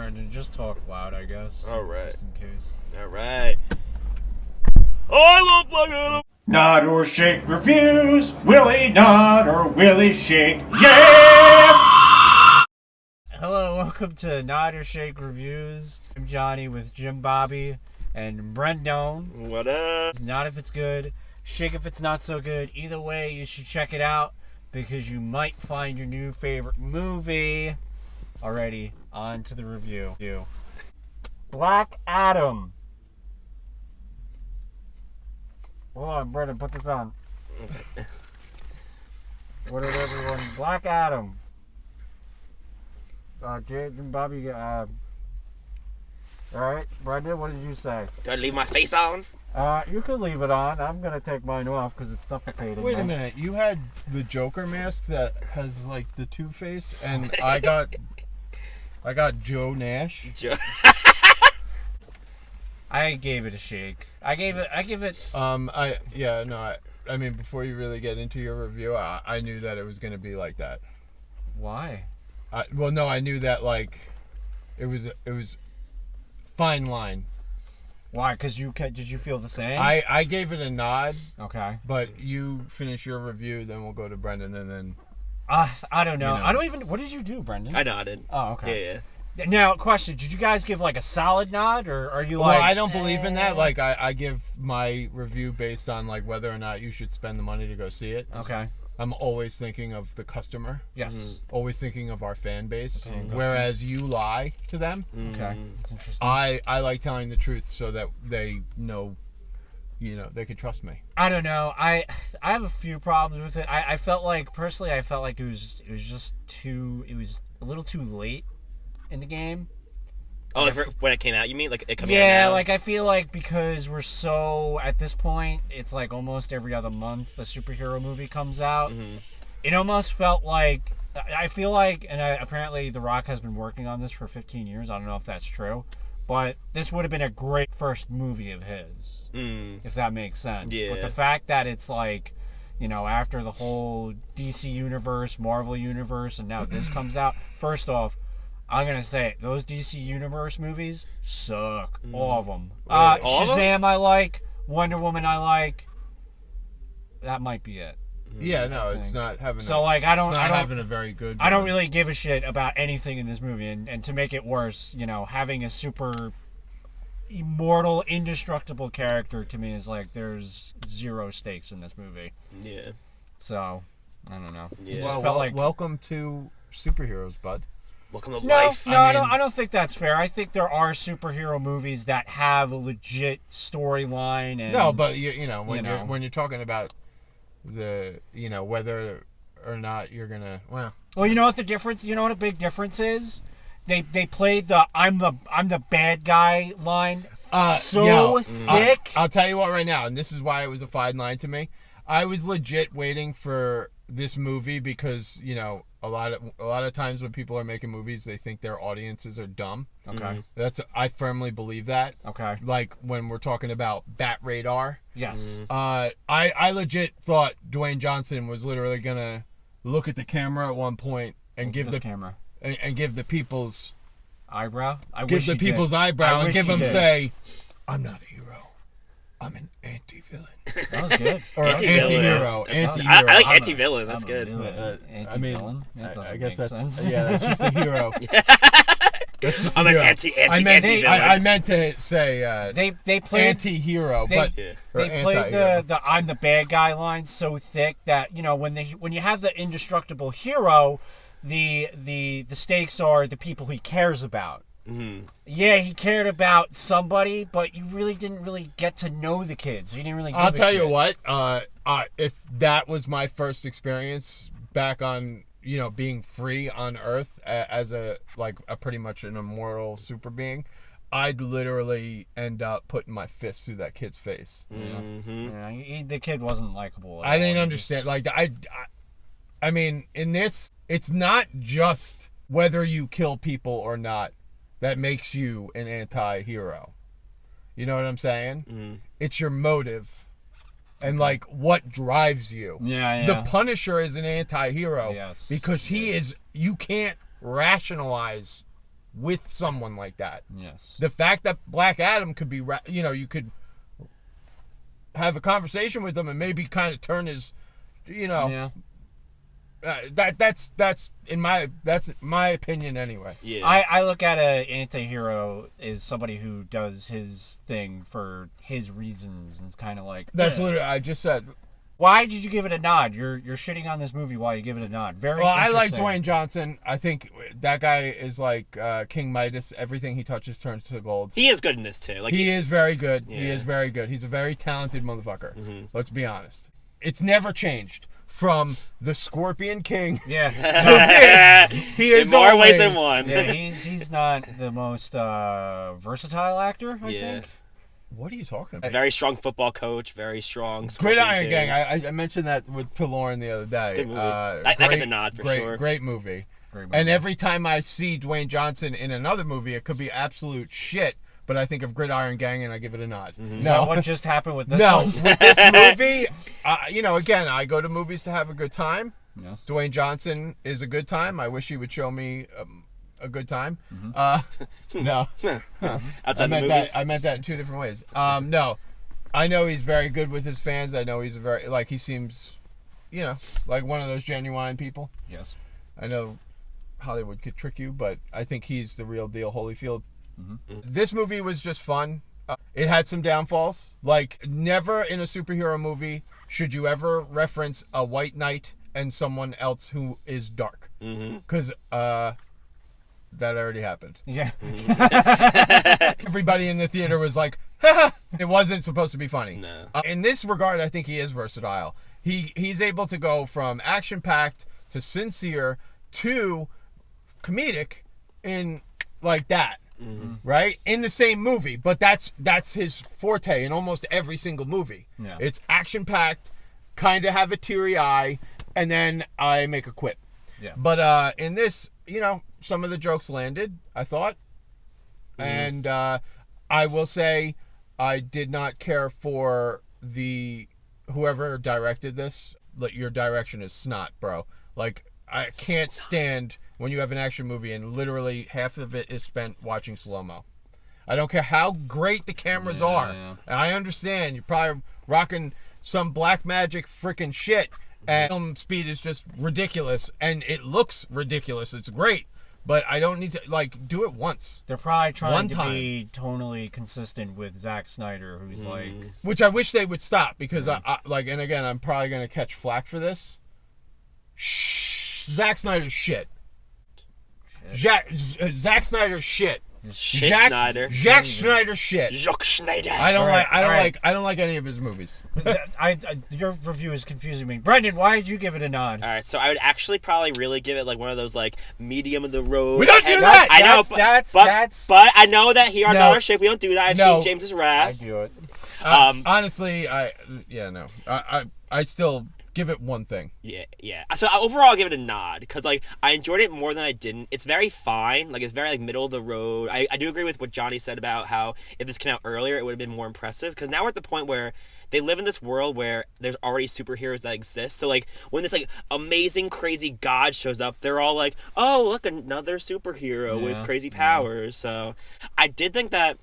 Brandon. Just talk loud, I guess. All right. Just in case. All right. Oh, I love Black Adam. Nod or shake reviews. Willie nod or Willie shake. Yeah! Hello, welcome to Nod or Shake Reviews. I'm Johnny with Jim Bobby and Brendon. What up? Nod if it's good, shake if it's not so good. Either way, you should check it out because you might find your new favorite movie. Alrighty, on to the review. Black Adam. Hold on, Brendan, put this on. What did everyone... Black Adam. Jim, Bobby, alright, Brendan, what did you say? Do I leave my face on? You could leave it on. I'm gonna take mine off because it's suffocating. Wait a minute, you had the Joker mask that has like the Two-Face, and I got Joe Nash. I gave it a shake. I give it. I mean, before you really get into your review, I knew that it was gonna be like that. Why? I knew that like it was fine line. Why? Because did you feel the same? I gave it a nod. Okay. But you finish your review, then we'll go to Brendan, and then. I don't know. You know. I don't even. What did you do, Brendan? I nodded. Oh, okay. Yeah. Now, question: did you guys give like a solid nod, or are you like? Well, I don't believe in that. Like, I give my review based on like whether or not you should spend the money to go see it. Okay. I'm always thinking of the customer. Yes. Mm-hmm. Always thinking of our fan base. Okay. Whereas you lie to them. Okay. That's interesting. I like telling the truth so that they know, they can trust me. I don't know. I have a few problems with it. I felt like personally, it was just it was a little too late in the game. Oh, like when it came out, you mean? Like it coming out Yeah, now? like I feel like because we're so at this point, it's like almost every other month a superhero movie comes out. Mm-hmm. It almost felt like I feel like, and apparently The Rock has been working on this for 15 years. I don't know if that's true, but this would have been a great first movie of his, if that makes sense. Yeah. But the fact that it's like, after the whole DC universe, Marvel universe, and now this comes out. First off, I'm going to say it. Those DC Universe movies suck. All of them. All of them? Shazam I like. Wonder Woman I like. That might be it. Yeah, no, it's not having. Having a very good. I don't really give a shit about anything in this movie. And to make it worse, having a super immortal, indestructible character to me is like there's zero stakes in this movie. Yeah. So, I don't know. Yeah. Well, welcome to superheroes, bud. Welcome to No, life. I don't think that's fair. I think there are superhero movies that have a legit storyline. And no, but when you're talking about the whether or not you're gonna well, you know what the difference? You know what a big difference is? They played the I'm the bad guy line thick. I'll tell you what right now, and this is why it was a fine line to me. I was legit waiting for this movie because a lot of times when people are making movies, they think their audiences are dumb. Okay. I firmly believe that. Okay. Like when we're talking about Bat Radar. Yes. I legit thought Dwayne Johnson was literally gonna look at the camera at one point and give the camera and give the people's eyebrow. Eyebrow and give them say, "I'm not a hero. I'm an anti-villain." That was good. Or anti-hero. Anti-hero. I like anti-villain. That's good. Anti-villain? I guess that's sense. that's just a hero. That's just I'm a an hero. anti-villain. I meant to say they played anti-hero, but they played the I'm the bad guy line so thick that when you have the indestructible hero, the stakes are the people he cares about. Mm-hmm. Yeah, he cared about somebody, but you really didn't really get to know the kids. You didn't really. I'll tell you what. If that was my first experience back on, being free on Earth as a pretty much an immortal super being, I'd literally end up putting my fist through that kid's face. Yeah, the kid wasn't likable. I didn't understand. I mean, in this, it's not just whether you kill people or not that makes you an anti-hero. You know what I'm saying? Mm-hmm. It's your motive and what drives you. Yeah. The Punisher is an anti-hero yes, because he is. You can't rationalize with someone like that. Yes. The fact that Black Adam could be, you could have a conversation with him and maybe kind of turn his, Yeah. That's my opinion anyway. Yeah. I look at an anti-hero as somebody who does his thing for his reasons, and it's kind of like That's literally I just said. why did you give it a nod? You're shitting on this movie while you give it a nod. Very. Well, I like interesting. Dwayne Johnson. I think that guy is like King Midas. Everything he touches turns to gold. He is good in this too. Like He is very good. He Yeah. is very good. He's a very talented motherfucker. Mm-hmm. Let's be honest. It's never changed from the Scorpion King Yeah. to this. He is in more ways always- than one. Yeah, he's not the most versatile actor, I Yeah. think. What are you talking about? Very strong football coach. Very strong. Gridiron King. Gang. I mentioned that to Lauren the other day. Good movie. That gets a nod for sure. Great movie. Great movie. And every time I see Dwayne Johnson in another movie, it could be absolute shit, but I think of Gridiron Gang and I give it a nod. Is that what just happened with this No, one? with this movie, again, I go to movies to have a good time. Yes. Dwayne Johnson is a good time. I wish he would show me a good time. No, Outside the movies. I meant that in two different ways. No, I know he's very good with his fans. I know he's he seems, like one of those genuine people. Yes. I know Hollywood could trick you, but I think he's the real deal, Holyfield. Mm-hmm. This movie was just fun. It had some downfalls. Like, never in a superhero movie should you ever reference a white knight and someone else who is dark. Because that already happened. Yeah. Everybody in the theater was like, haha, it wasn't supposed to be funny. No. In this regard, I think he is versatile. He's able to go from action-packed to sincere to comedic in like that. Right? In the same movie. But that's his forte in almost every single movie. Yeah. It's action-packed, kind of have a teary eye, and then I make a quip. Yeah. But in this, some of the jokes landed, I thought. And I will say I did not care for whoever directed this. Like, your direction is snot, bro. Like, I can't stand when you have an action movie and literally half of it is spent watching slow-mo. I don't care how great the cameras are. Yeah. And I understand you're probably rocking some black magic freaking shit. And film speed is just ridiculous. And it looks ridiculous. It's great. But I don't need to, do it once. They're probably trying One to time. be tonally consistent with Zack Snyder, who's like... Which I wish they would stop. Because, and again, I'm probably going to catch flack for this. Zack Snyder's shit. Zack Snyder's shit. Shit Snyder. Zack Snyder's shit. Jacques Schneider. I don't Alright. like any of his movies. Your review is confusing me. Brendan, why did you give it a nod? All right, so I would actually probably really give it like one of those like medium of the road. We don't do heavy- that! I know, That's- but I know that here on No. Dollar Shake we don't do that. I've No. seen James's Wrath. do it. Honestly, I still give it one thing. Yeah. So overall, I'll give it a nod because like I enjoyed it more than I didn't. It's very fine. Like it's very like middle of the road. I do agree with what Johnny said about how if this came out earlier, it would have been more impressive. Because now we're at the point where they live in this world where there's already superheroes that exist. So like when this like amazing crazy god shows up, they're all like, oh look, another superhero with crazy powers. So I did think that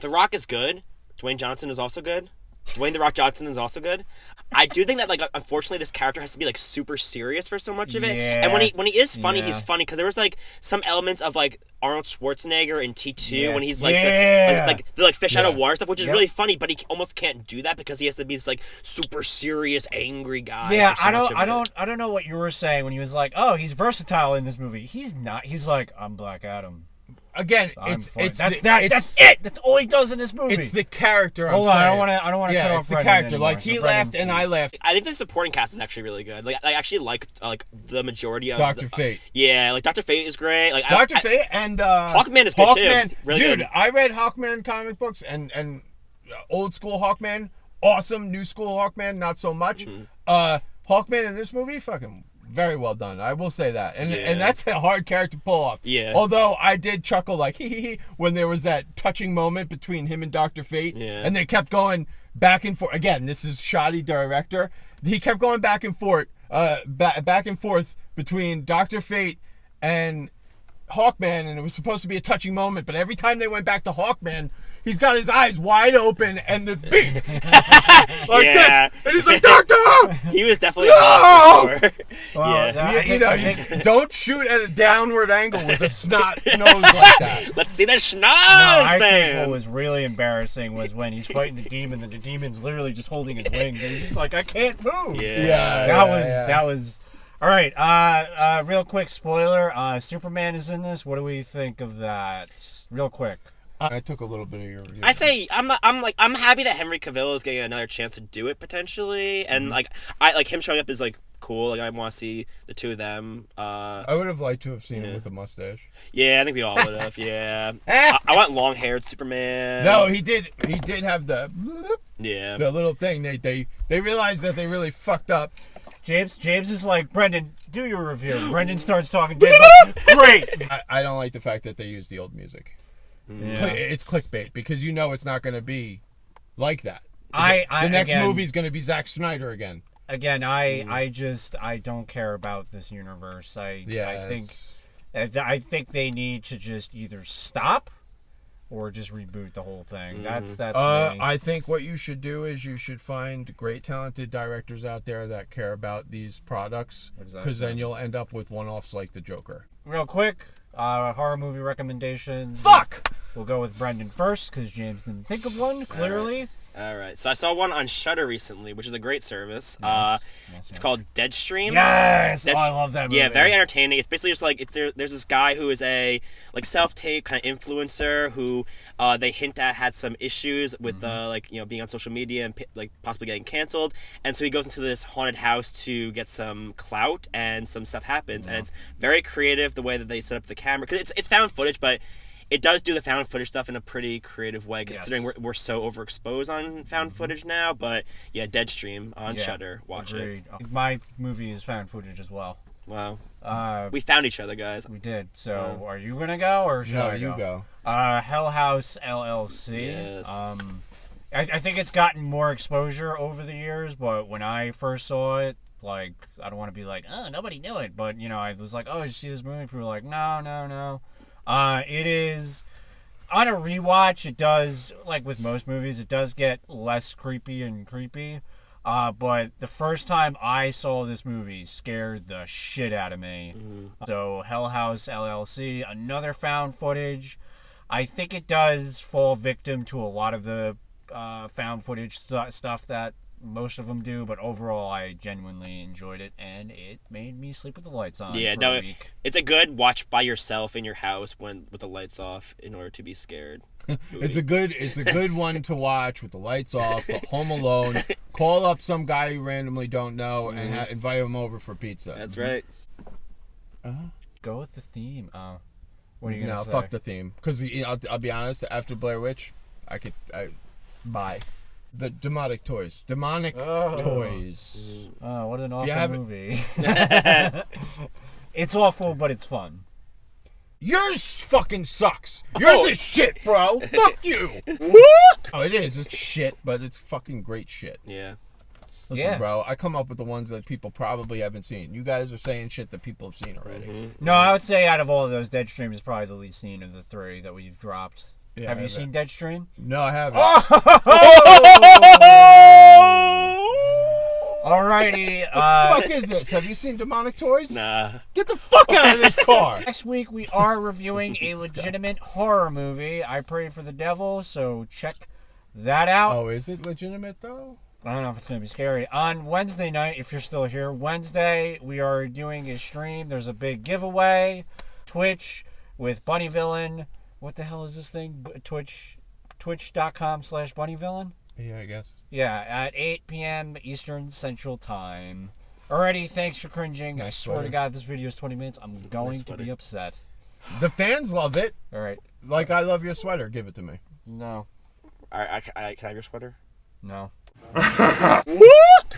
The Rock is good. Dwayne Johnson is also good. Dwayne The Rock Johnson is also good. I do think that like unfortunately this character has to be like super serious for so much of it. Yeah. And when he is funny, Yeah. he's funny because there was like some elements of like Arnold Schwarzenegger in T2 Yeah. when he's like Yeah. the fish out of Yeah. water stuff, which is Yep. really funny, but he almost can't do that because he has to be this like super serious angry guy. Yeah, for so much of it. I don't know what you were saying when he was like, "Oh, he's versatile in this movie." He's not. He's like, "I'm Black Adam." Again, I'm it's fine. the- That's it. That's all he does in this movie. It's the character. Hold I'm on, saying. I don't want to Yeah, cut off it's the Brendan character. anymore. Like he So laughed Brendan, and I laughed. I think the supporting cast is actually really good. Like I actually like the majority of Dr. Fate. Yeah, like Dr. Fate is great. Like Dr. Fate and Hawkman is good, too. Hawkman, Really dude, good. I read Hawkman comic books and old school Hawkman, awesome. New school Hawkman, not so much. Mm-hmm. Hawkman in this movie, fucking very well done. I will say that, and Yeah. that's a hard character to pull off. Yeah. Although I did chuckle like hee when there was that touching moment between him and Dr. Fate, Yeah. and they kept going back and forth. Again, this is shoddy director. He kept going back and forth between Dr. Fate and Hawkman, and it was supposed to be a touching moment, but every time they went back to Hawkman, he's got his eyes wide open and the beat like Yeah. this, and he's like, Doctor! He was definitely hot for sure. Well, Yeah. I Don't shoot at a downward angle with a snot nose like that. Let's see the schnoz, No, I think man. what was really embarrassing was when he's fighting the demon, and the demon's literally just holding his wings, and he's just like, I can't move. Yeah. That was. All right. Real quick spoiler. Superman is in this. What do we think of that? Real quick. I took a little bit of your review. I say I'm happy that Henry Cavill is getting another chance to do it potentially, and like him showing up is like cool. Like I want to see the two of them. I would have liked to have seen him with a mustache. Yeah, I think we all would have. Yeah, I want long-haired Superman. No, he did have the little thing. They realized that they really fucked up. James is like, Brendan, do your review. Brendan starts talking. James like, great. I don't like the fact that they use the old music. Yeah. It's clickbait because you know it's not going to be like that. The next movie's going to be Zack Snyder again. Again, I don't care about this universe. I think they need to just either stop or just reboot the whole thing. That's me. I think what you should do is you should find great talented directors out there that care about these products, because then you'll end up with one-offs like the Joker. Real quick, horror movie recommendations. Fuck! We'll go with Brendan first because James didn't think of one, clearly. All right. So I saw one on Shudder recently, which is a great service. It's called Deadstream. Yes! I love that movie. Yeah, very entertaining. It's basically just like there's this guy who is a like self-tape kind of influencer who they hint at had some issues with being on social media and like possibly getting canceled, and so he goes into this haunted house to get some clout, and some stuff happens, and it's very creative the way that they set up the camera, because it's found footage, but it does do the found footage stuff in a pretty creative way, considering we're so overexposed on found footage now. But yeah, Deadstream on Shudder. Watch it. My movie is found footage as well. Wow. We found each other, guys. We did. So are you going to go or should I go? No, you go. Hell House LLC. Yes. I think it's gotten more exposure over the years, but when I first saw it, like, I don't want to be like, oh, nobody knew it. But, I was like, oh, did you see this movie? People were like, no. It is, on a rewatch, it does, like with most movies, it does get less creepy and creepy. But the first time I saw this movie scared the shit out of me. So Hell House LLC, another found footage. I think it does fall victim to a lot of the found footage stuff that most of them do, but overall I genuinely enjoyed it, and it made me sleep with the lights on. Yeah, for no, a week. it's a good watch by yourself in your house with the lights off in order to be scared. It's a good one to watch with the lights off, Home Alone. Call up some guy you randomly don't know and invite him over for pizza. That's right. Go with the theme. What are you gonna say? No, fuck the theme. Because I'll be honest, after Blair Witch, I buy the demonic toys. Demonic toys. Oh, what an awful movie. Mm. It's awful, but it's fun. Yours fucking sucks. Yours is shit, bro. Fuck you. What? Oh, it is. It's shit, but it's fucking great shit. Yeah. Listen, bro, I come up with the ones that people probably haven't seen. You guys are saying shit that people have seen already. No, I would say out of all of those, Deadstream is probably the least seen of the three that we've dropped. Yeah, have you seen Deadstream? No, I haven't. Alrighty. What the fuck is this? Have you seen Demonic Toys? Nah. Get the fuck out of this car. Next week we are reviewing a legitimate horror movie. I Pray for the Devil, so check that out. Oh, is it legitimate though? I don't know if it's going to be scary. On Wednesday night, if you're still here, Wednesday, we are doing a stream. There's a big giveaway. Twitch with Bunny Villain. What the hell is this thing? Twitch.com/Bunny Villain? Yeah, I guess. Yeah, at 8 p.m. Eastern Central Time. Alrighty, thanks for cringing. I swear to God, this video is 20 minutes. I'm going to be upset. The fans love it. Alright. Like, I love your sweater. Give it to me. No. I can I have your sweater? No. What?